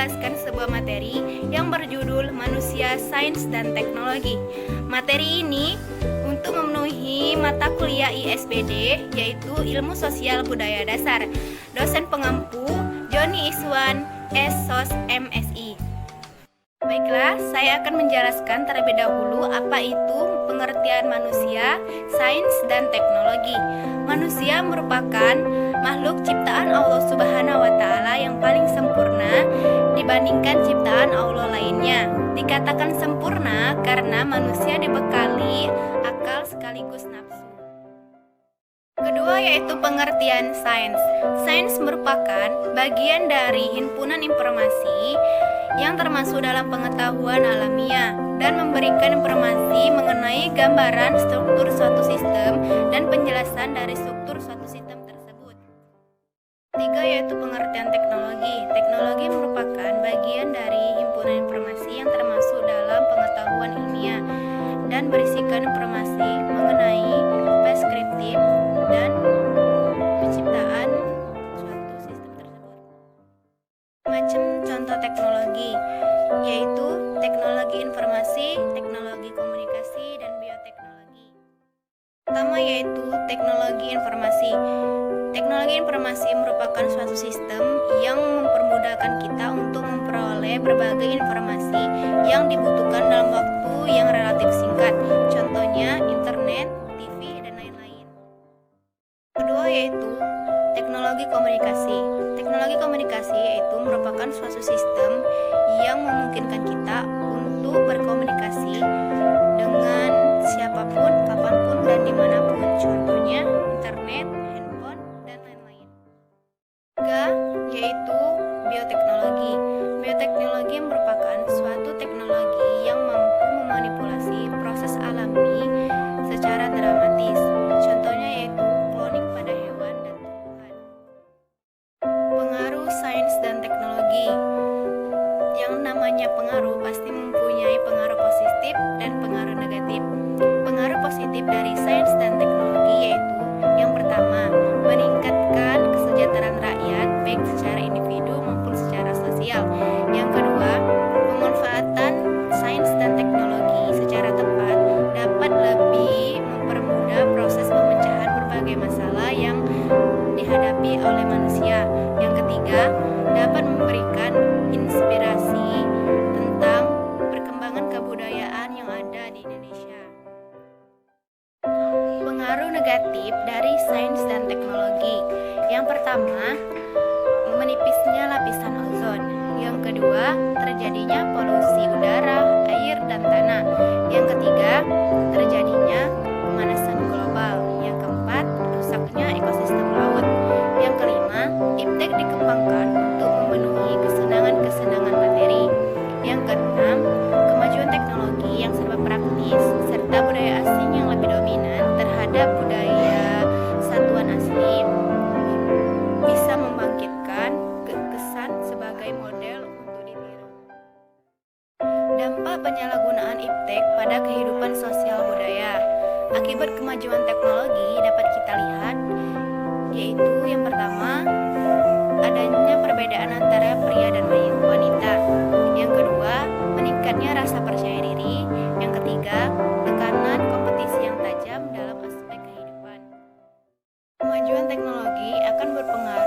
menjelaskan sebuah materi yang berjudul Manusia, Sains, dan Teknologi. Materi ini untuk memenuhi mata kuliah ISBD, yaitu Ilmu Sosial Budaya Dasar. Dosen pengampu Joni Iswan, SSOS MSI. Baiklah, saya akan menjelaskan terlebih dahulu apa itu pengertian manusia, sains, dan teknologi. Manusia merupakan makhluk ciptaan Allah Subhanahu wa Ta'ala yang paling sempurna dibandingkan ciptaan Allah lainnya. Dikatakan sempurna karena manusia dibekali akal sekaligus nafsu. Kedua yaitu pengertian sains. Sains merupakan bagian dari himpunan informasi yang termasuk dalam pengetahuan alamiah dan memberikan informasi mengenai gambaran struktur suatu sistem dan penjelasan dari struktur suatu sistem tersebut. Tiga yaitu pengertian teknologi. Teknologi merupakan bagian dari himpunan informasi yang termasuk dalam pengetahuan ilmiah dan berisikan informasi mengenai preskriptif dan penciptaan suatu sistem tersebut. Macam contoh teknologi yaitu teknologi informasi, teknologi komunikasi, dan bioteknologi. Pertama yaitu teknologi informasi. Teknologi informasi merupakan suatu sistem yang mempermudahkan kita untuk memperoleh berbagai informasi yang dibutuhkan dalam waktu yang relatif singkat. Contohnya internet, TV, dan lain-lain. Kedua yaitu teknologi komunikasi. Teknologi komunikasi yaitu merupakan suatu sistem yang memungkinkan kita untuk berkomunikasi dengan siapapun, kapanpun, dan dimanapun. Contohnya internet, handphone, dan lain-lain. Ketiga yaitu bioteknologi. Bioteknologi merupakan suatu teknologi yang mampu memanipulasi proses alami secara dramatis. Contohnya yaitu cloning pada hewan dan tumbuhan. Pengaruh sains dan teknologi. Yang namanya pengaruh pasti mempunyai pengaruh positif dan pengaruh negatif. Pengaruh positif dari sains dan teknologi yaitu yang pertama, meningkatkan kesejahteraan rakyat baik secara individu maupun secara sosial. Yang kedua, pemanfaatan sains dan teknologi secara tepat dapat lebih mempermudah proses pemecahan berbagai masalah yang dihadapi oleh manusia. Yang ketiga, dapat memberikan inspirasi tentang perkembangan kebudayaan yang ada di Indonesia. Pengaruh negatif dari sains dan teknologi. Yang pertama, menipisnya lapisan ozon. Yang kedua, terjadinya polusi udara, air, dan tanah. Yang ketiga, terjadinya pemanasan global. Yang keempat, rusaknya ekosistem laut. Yang kelima, iptek dikembangkan untuk memenuhi kesenangan-kesenangan materi. Yang keenam, kemajuan teknologi yang serba praktis serta budaya asing yang lebih dominan terhadap budaya satuan asli bisa membangkitkan kesan sebagai model untuk ditiru. Dampak penyalahgunaan iptek pada kehidupan sosial budaya. Akibat kemajuan teknologi dapat kita lihat yaitu yang pertama, adanya perbedaan antara pria dan wanita. Yang kedua, meningkatnya rasa percaya diri. Yang ketiga, tekanan kompetisi yang tajam dalam aspek kehidupan. Kemajuan teknologi akan berpengaruh